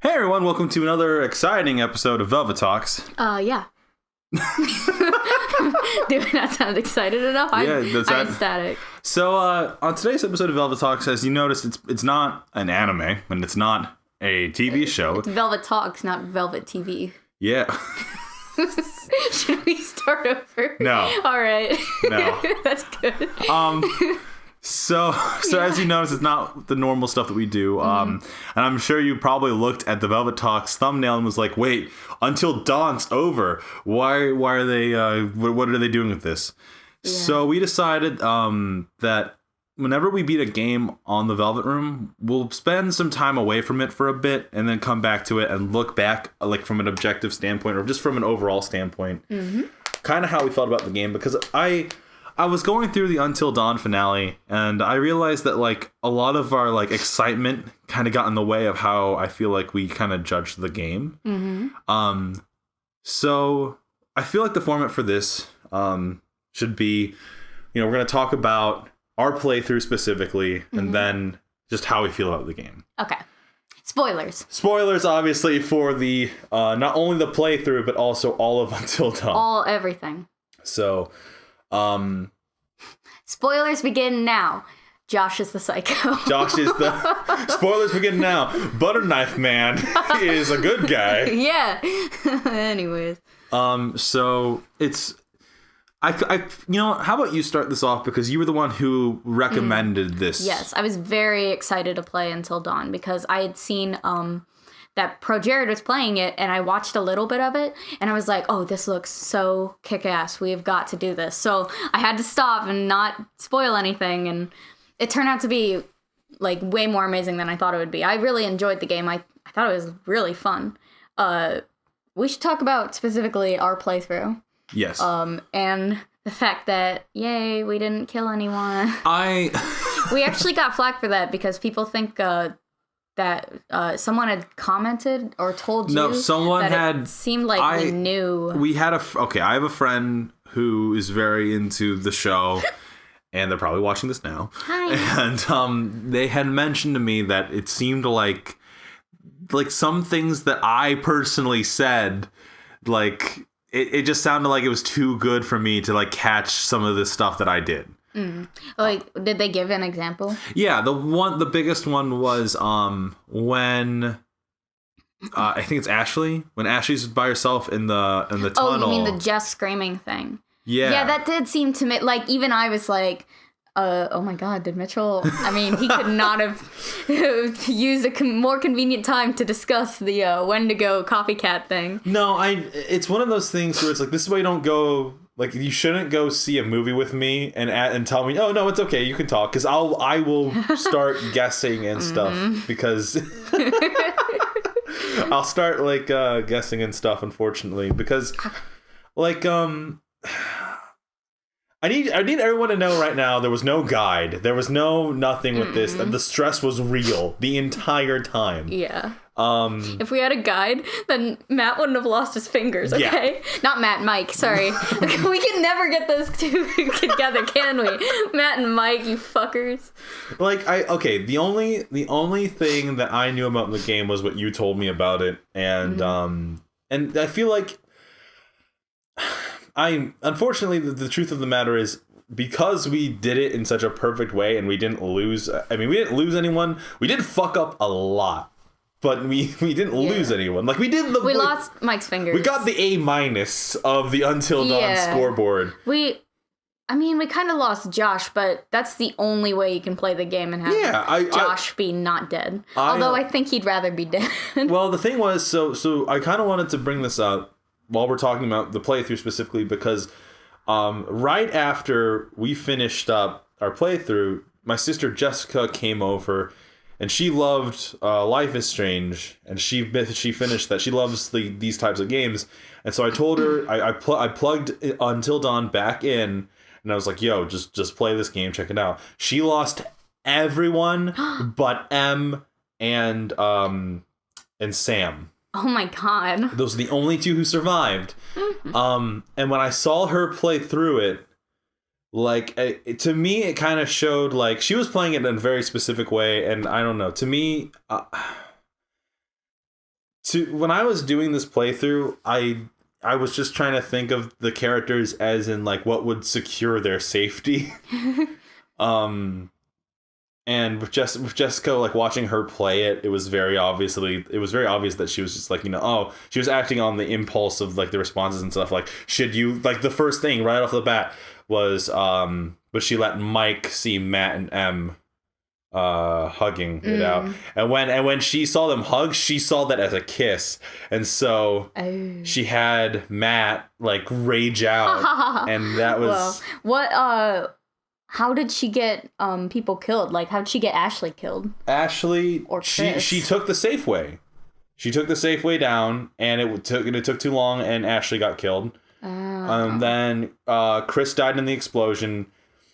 Hey everyone, welcome to another exciting episode of Velvet Talks. Yeah. Do we not sound excited enough? I'm ecstatic. So, on today's episode of Velvet Talks, as you noticed, it's not an anime, and it's not a TV show. It's Velvet Talks, not Velvet TV. Yeah. Should we start over? No. All right. No. That's good. So as you notice, it's not the normal stuff that we do. And I'm sure you probably looked at the Velvet Talks thumbnail and was like, wait, Until Dawn's over. Why are they, what are they doing with this? Yeah. So we decided that whenever we beat a game on the Velvet Room, we'll spend some time away from it for a bit and then come back to it and look back like from an objective standpoint or just from an overall standpoint. Mm-hmm. Kind of how we felt about the game, because I was going through the Until Dawn finale, and I realized that, like, a lot of our, like, excitement kind of got in the way of how I feel like we kind of judged the game. Mm-hmm. So I feel like the format for this should be, we're going to talk about our playthrough specifically, mm-hmm. and then just how we feel about the game. Okay. Spoilers. Spoilers, obviously, for the, not only the playthrough, but also all of Until Dawn. Everything. So... spoilers begin now. Josh is the psycho. Spoilers begin now. Butterknife Man is a good guy. Yeah. Anyways. So it's, how about you start this off, because you were the one who recommended this. Yes, I was very excited to play Until Dawn because I had seen, that ProJared was playing it, and I watched a little bit of it, and I was like, oh, this looks so kick-ass. We've got to do this. So I had to stop and not spoil anything, and it turned out to be, like, way more amazing than I thought it would be. I really enjoyed the game. I thought it was really fun. We should talk about specifically our playthrough. Yes. And the fact that, yay, we didn't kill anyone. We actually got flack for that because people think... that someone had commented or told you. No, someone had. It seemed like we knew. We had I have a friend who is very into the show, and they're probably watching this now. Hi. And they had mentioned to me that it seemed like some things that I personally said, like it just sounded like it was too good for me to like catch some of the stuff that I did. Mm. Like, did they give an example? Yeah, the biggest one was when I think it's Ashley, when Ashley's by herself in the tunnel. Oh, you mean the just screaming thing? Yeah. Yeah, that did seem to me like, even I was like, oh my god, did Mitchell? I mean, he could not have used a more convenient time to discuss the Wendigo copycat thing. No, it's one of those things where it's like, this is why you don't go. Like, you shouldn't go see a movie with me and tell me, oh, no, it's okay, you can talk. Because I will start guessing and stuff. Because I'll start, like, guessing and stuff, unfortunately. Because, like, I need everyone to know right now, there was no guide. There was nothing with this. The stress was real the entire time. Yeah. If we had a guide, then Matt wouldn't have lost his fingers, okay? Yeah. Not Matt, Mike, sorry. We can never get those two together, can we? Matt and Mike, you fuckers. Like, the only thing that I knew about the game was what you told me about it, and and I feel like unfortunately the truth of the matter is, because we did it in such a perfect way and we didn't lose, we didn't lose anyone. We did fuck up a lot. But we didn't lose anyone. Like, we lost Mike's fingers. We got the A- of the Until Dawn scoreboard. We kind of lost Josh, but that's the only way you can play the game and have Josh be not dead. Although I think he'd rather be dead. Well, the thing was, so I kind of wanted to bring this up while we're talking about the playthrough specifically, because right after we finished up our playthrough, my sister Jessica came over. And she loved Life is Strange, and she finished that. She loves these types of games. And so I told her, I plugged Until Dawn back in, and I was like, yo, just play this game, check it out. She lost everyone but M and Sam. Oh my god. Those are the only two who survived. And when I saw her play through it, like, to me, it kind of showed, like, she was playing it in a very specific way, and I don't know. To me, when I was doing this playthrough, I was just trying to think of the characters as in like what would secure their safety. And with Jessica, like watching her play it, it was very obvious that she was just like, she was acting on the impulse of like the responses and stuff. Like, should you, like the first thing right off the bat was but she let Mike see Matt and Em hugging it out, and when she saw them hug, she saw that as a kiss, and so she had Matt like rage out, and that was how did she get people killed? Like, how did she get Ashley killed? Ashley, or Chris? She took the safe way. She took the safe way down, and it took too long, and Ashley got killed. And then Chris died in the explosion.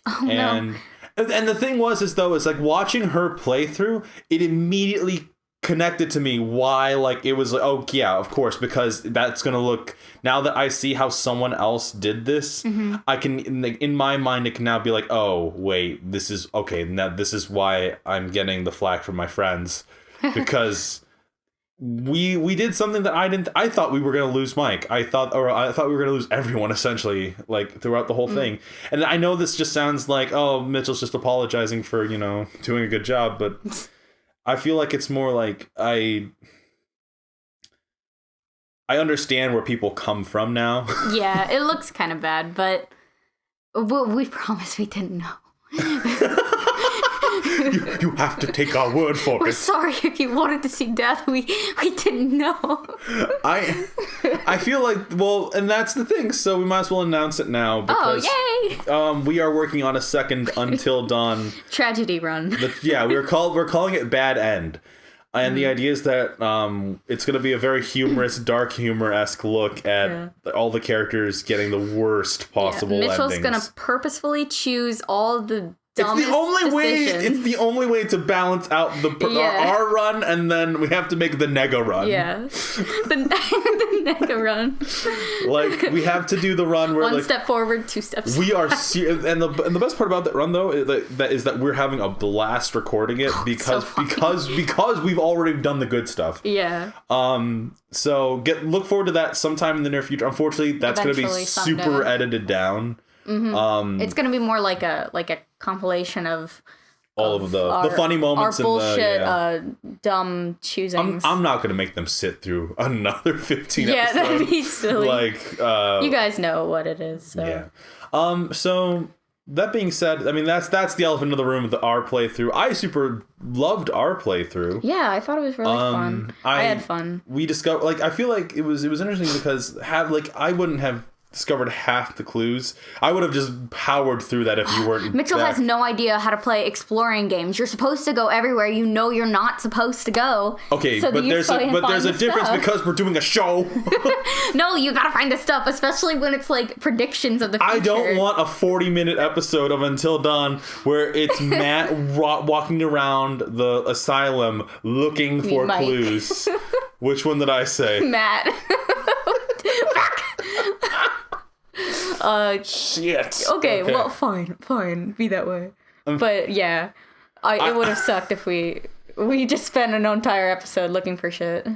And the thing was like watching her playthrough, it immediately connected to me why, like, it was like, oh yeah, of course, because that's gonna look, now that I see how someone else did this, I can, in my mind, it can now be like, oh wait, this is okay, now this is why I'm getting the flack from my friends, because we did something that I thought we were gonna lose Mike. I thought we were gonna lose everyone, essentially, like throughout the whole thing. And I know this just sounds like, oh, Mitchell's just apologizing for, doing a good job, but I feel like it's more like I understand where people come from now. Yeah, it looks kind of bad, but we promise we didn't know. You have to take our word for it. We're sorry if you wanted to see death. We didn't know. I feel like, well, and that's the thing. So we might as well announce it now. Because, yay! We are working on a second Until Dawn tragedy run. We're calling it Bad End. And the idea is that it's going to be a very humorous, dark humor-esque look at all the characters getting the worst possible Mitchell's endings. Going to purposefully choose all the dumbest decisions. It's the only way to balance out our run, and then we have to make the Nega run. Yeah, the Nega run. Like, we have to do the run where one step forward, two steps. We are and the best part about that run though is that we're having a blast recording it because we've already done the good stuff. Yeah. So look forward to that sometime in the near future. Unfortunately, that's going to be super edited down. It's going to be more like a compilation of all of the funny moments, our bullshit, dumb choosings. I'm not going to make them sit through another 15 episodes. Yeah, that'd be silly. Like, you guys know what it is. So. Yeah. So that being said, I mean that's the elephant in the room with our playthrough. I super loved our playthrough. Yeah, I thought it was really fun. I had fun. We discovered, like, I feel like it was interesting because I wouldn't have discovered half the clues. I would have just powered through that if you weren't. Mitchell has no idea how to play exploring games. You're supposed to go everywhere you know you're not supposed to go. Okay, so but there's a difference stuff. Because we're doing a show. No, you gotta find the stuff, especially when it's like predictions of the future. I don't want a 40-minute episode of Until Dawn where it's Matt walking around the asylum looking for clues. Which one did I say? Matt. Shit. Okay, well, fine, be that way. But yeah, it would have sucked if we just spent an entire episode looking for shit.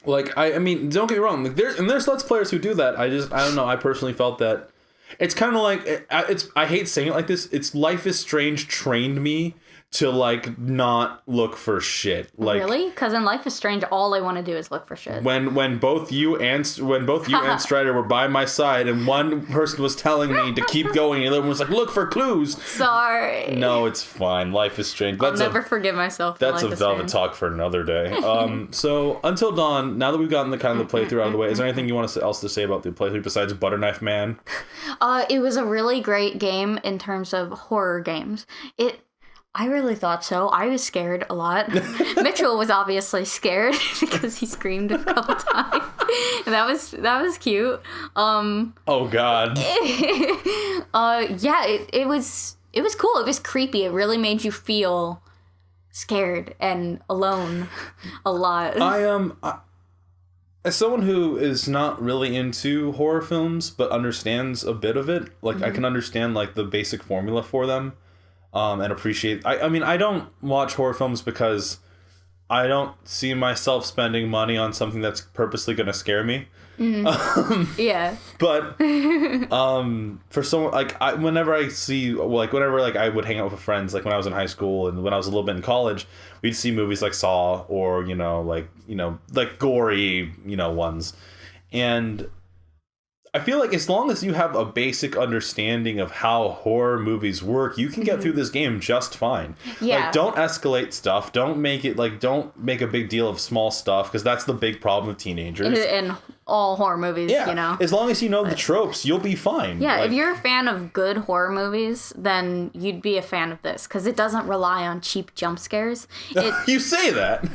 Like, I mean, don't get me wrong. Like, there's Let's Players who do that. I don't know. I personally felt that it's kind of like I hate saying it like this. It's Life is Strange trained me to, like, not look for shit. Like, really? Because in Life is Strange, all I want to do is look for shit. When both you and Strider were by my side, and one person was telling me to keep going, and the other one was like, "Look for clues." Sorry. No, it's fine. Life is Strange. I'll never forgive myself. That's a Velvet talk for another day. So Until Dawn. Now that we've gotten the kind of the playthrough out of the way, is there anything you want else to say about the playthrough besides Butterknife Man? It was a really great game in terms of horror games. I really thought so. I was scared a lot. Mitchell was obviously scared because he screamed a couple times. And that was cute. Oh God. Yeah, it was cool. It was creepy. It really made you feel scared and alone a lot. As someone who is not really into horror films but understands a bit of it, like I can understand like the basic formula for them. And appreciate. I mean, I don't watch horror films because I don't see myself spending money on something that's purposely going to scare me. Yeah. But for someone like whenever I see whenever I would hang out with friends, like when I was in high school and when I was a little bit in college, we'd see movies like Saw or like gory ones, and I feel like as long as you have a basic understanding of how horror movies work, you can get through this game just fine. Yeah. Like, don't escalate stuff. Don't make it don't make a big deal of small stuff, because that's the big problem with teenagers. In all horror movies, Yeah. As long as you know the tropes, you'll be fine. Yeah, if you're a fan of good horror movies, then you'd be a fan of this, because it doesn't rely on cheap jump scares. You say that.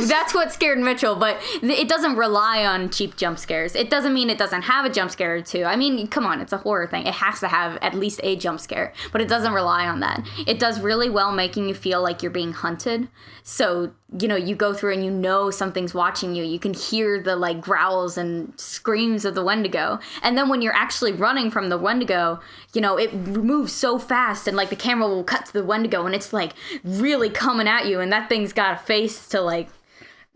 That's what scared Mitchell, but it doesn't rely on cheap jump scares. It doesn't mean it doesn't have a jump scare or two. I mean, come on, it's a horror thing. It has to have at least a jump scare, but it doesn't rely on that. It does really well making you feel like you're being hunted. So, you go through and something's watching you. You can hear the growls and screams of the Wendigo. And then when you're actually running from the Wendigo, it moves so fast, and the camera will cut to the Wendigo and it's really coming at you, and that thing's got a face to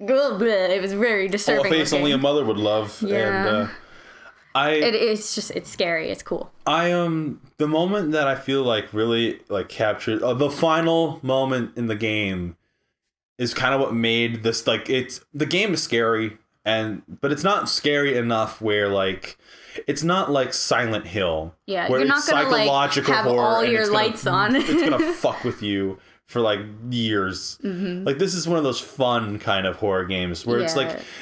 it was very disturbing. A face looking. only a mother would love. Yeah. And it's scary. It's cool. The moment that I feel really captured, the final moment in the game is kind of what made this the game is scary, but it's not scary enough where it's not like Silent Hill. Yeah, where you're not it's gonna psychological have horror all and your it's gonna- lights on. It's gonna fuck with you for years. Mm-hmm. This is one of those fun kind of horror games where it's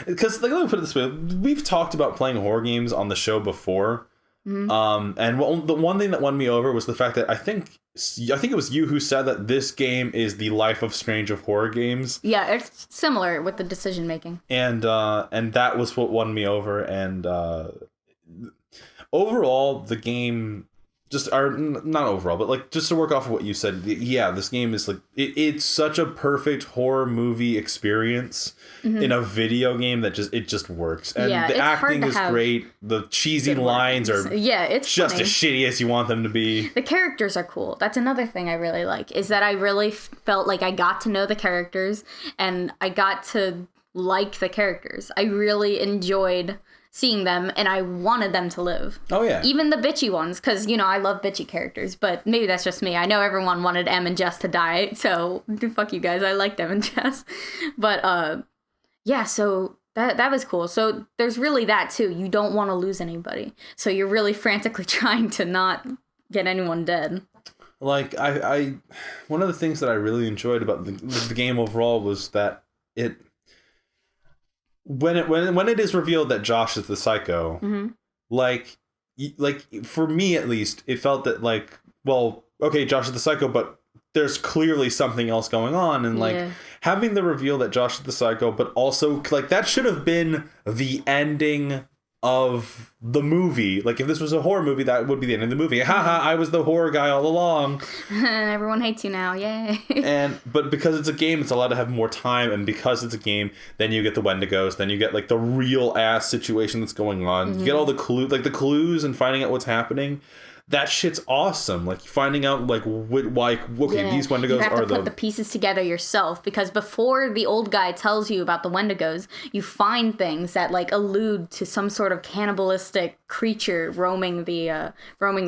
because let me put it this way: we've talked about playing horror games on the show before. Mm-hmm. And the one thing that won me over was the fact that I think it was you who said that this game is the Life of Strange of horror games. Yeah, it's similar with the decision making. And that was what won me over. And overall, the game not overall, but just to work off of what you said, this game is it's such a perfect horror movie experience in a video game that it just works. And the acting is great. The cheesy lines are it's just funny. as shitty as you want them to be. The characters are cool. That's another thing I really like, is that I really felt like I got to know the characters and I got to like the characters. I really enjoyed seeing them, and I wanted them to live. Oh, yeah. Even the bitchy ones, because, I love bitchy characters, but maybe that's just me. I know everyone wanted Em and Jess to die, so fuck you guys. I liked Em and Jess. But, so that was cool. So there's really that, too. You don't want to lose anybody. So you're really frantically trying to not get anyone dead. I one of the things that I really enjoyed about the game overall was that it... When it is revealed that Josh is the psycho, mm-hmm. For me at least, it felt that Josh is the psycho, but there's clearly something else going on, and having the reveal that Josh is the psycho, but also that should have been the ending of the movie. If this was a horror movie, that would be the end of the movie. Haha, I was the horror guy all along. Everyone hates you now, yay. But because it's a game, it's allowed to have more time, and because it's a game, then you get the Wendigos, then you get the real ass situation that's going on. Mm-hmm. You get all the clues and finding out what's happening. That shit's awesome. Finding out these Wendigos you have are to put the pieces together yourself, because before the old guy tells you about the Wendigos, you find things that allude to some sort of cannibalistic creature roaming the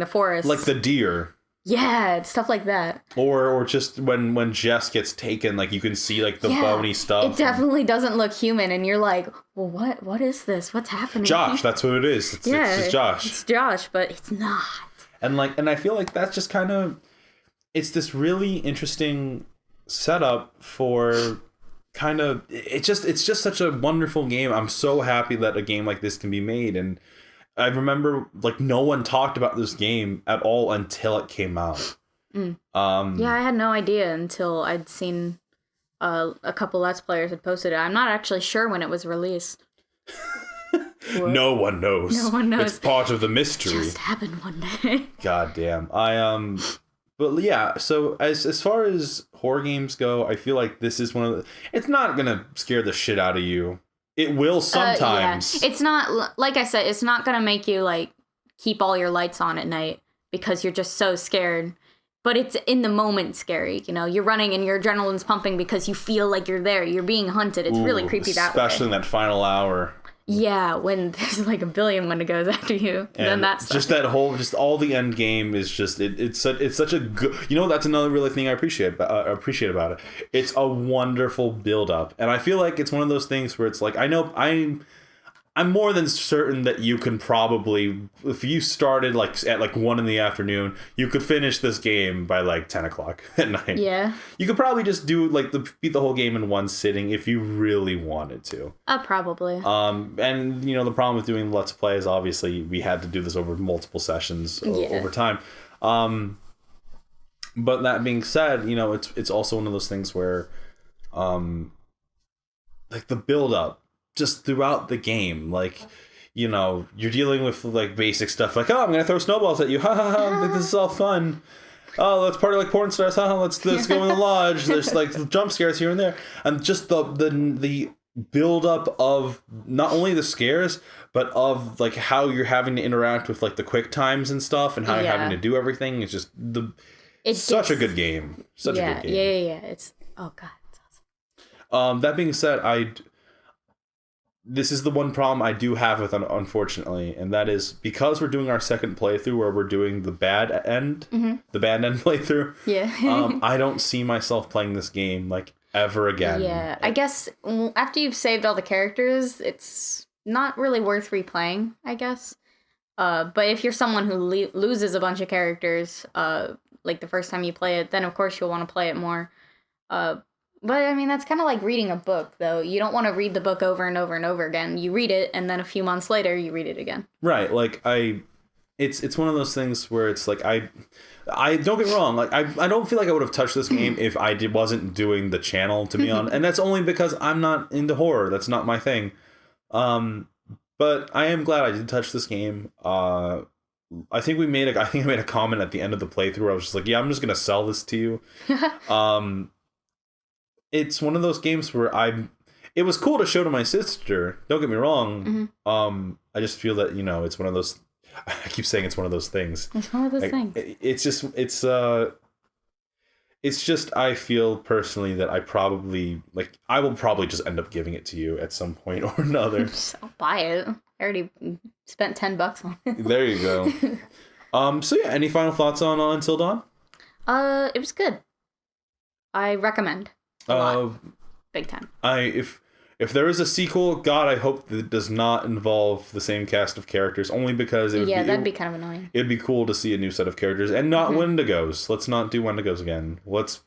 forest, like the deer. Yeah, stuff like that. Or just when Jess gets taken, you can see the bony stuff. It definitely doesn't look human, and you're like, well, what is this? What's happening? Josh, that's what it is. It's just Josh. It's Josh, but it's not. And I feel like that's just kind of, it's this really interesting setup for it's just such a wonderful game. I'm so happy that a game like this can be made. And I remember no one talked about this game at all until it came out. I had no idea until I'd seen a couple Let's Players had posted it. I'm not actually sure when it was released. No one knows. No one knows. It's part of the mystery. It just happened one day. God damn. But yeah, so as far as horror games go, I feel like this is one of the... It's not gonna scare the shit out of you. It will sometimes. It's not, like I said, it's not gonna make you keep all your lights on at night because you're just so scared. but it's in the moment scary. You know, you're running and your adrenaline's pumping because you feel like you're there. You're being hunted. It's really creepy that way. Especially in that final hour. Yeah, when there's like a billion Wendigos after you, and then that's just that whole, just all the end game is just it's such a good. You know, that's another really thing I appreciate about it. It's a wonderful build up, and I feel like it's one of those things where it's like I know I'm more than certain that you can probably, if you started like at like 1 PM, you could finish this game by like 10 o'clock at night. Yeah. You could probably just do like beat the whole game in one sitting if you really wanted to. Probably. And you know, the problem with doing Let's Play is obviously we had to do this over multiple sessions over time. But that being said, you know, it's also one of those things where, like the build up, just throughout the game, like, you know, you're dealing with like basic stuff like, oh, I'm gonna throw snowballs at you, ha ha ha, this is all fun. Oh, let's party like porn stars, ha ha, let's go in the lodge. There's like jump scares here and there, and just the build up of not only the scares but of like how you're having to interact with like the quick times and stuff, and how you're having to do everything. It's just it's such a good game. Such a good game. Yeah. It's god, it's awesome. That being said, this is the one problem I do have with it, unfortunately, and that is because we're doing our second playthrough where we're doing the bad end playthrough. Yeah. I don't see myself playing this game like ever again. Yeah, I guess after you've saved all the characters, it's not really worth replaying, I guess. But if you're someone who loses a bunch of characters, like the first time you play it, then of course you'll want to play it more. But I mean, that's kind of like reading a book, though. You don't want to read the book over and over and over again. You read it, and then a few months later, you read it again. Right. Like it's one of those things where it's like I don't get me wrong. Like I don't feel like I would have touched this game if I wasn't doing the channel to be on, and that's only because I'm not into horror. That's not my thing. But I am glad I did touch this game. I think I made a comment at the end of the playthrough where I was just like, yeah, I'm just gonna sell this to you. It's one of those games where it was cool to show to my sister. Don't get me wrong. I just feel that, you know, it's one of those, I keep saying it's one of those things. It's one of those things. It's just, I feel personally that I will probably just end up giving it to you at some point or another. I'll buy it. I already spent $10 on it. There you go. So yeah, any final thoughts on Until Dawn? It was good. I recommend. A lot. Big time. If there is a sequel, God, I hope that it does not involve the same cast of characters, only because that'd be kind of annoying. It'd be cool to see a new set of characters and not Wendigos. Let's not do Wendigos again. Let's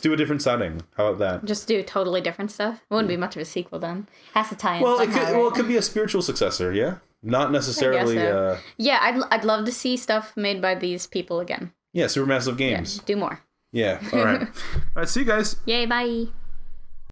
do a different setting. How about that? Just do totally different stuff. It wouldn't be much of a sequel then. Has to tie in. Well, somehow, it could be a spiritual successor. Yeah, not necessarily. So. Yeah, I'd love to see stuff made by these people again. Yeah, Supermassive Games. Yeah, do more. Yeah. All right. All right. See you guys. Yay. Bye.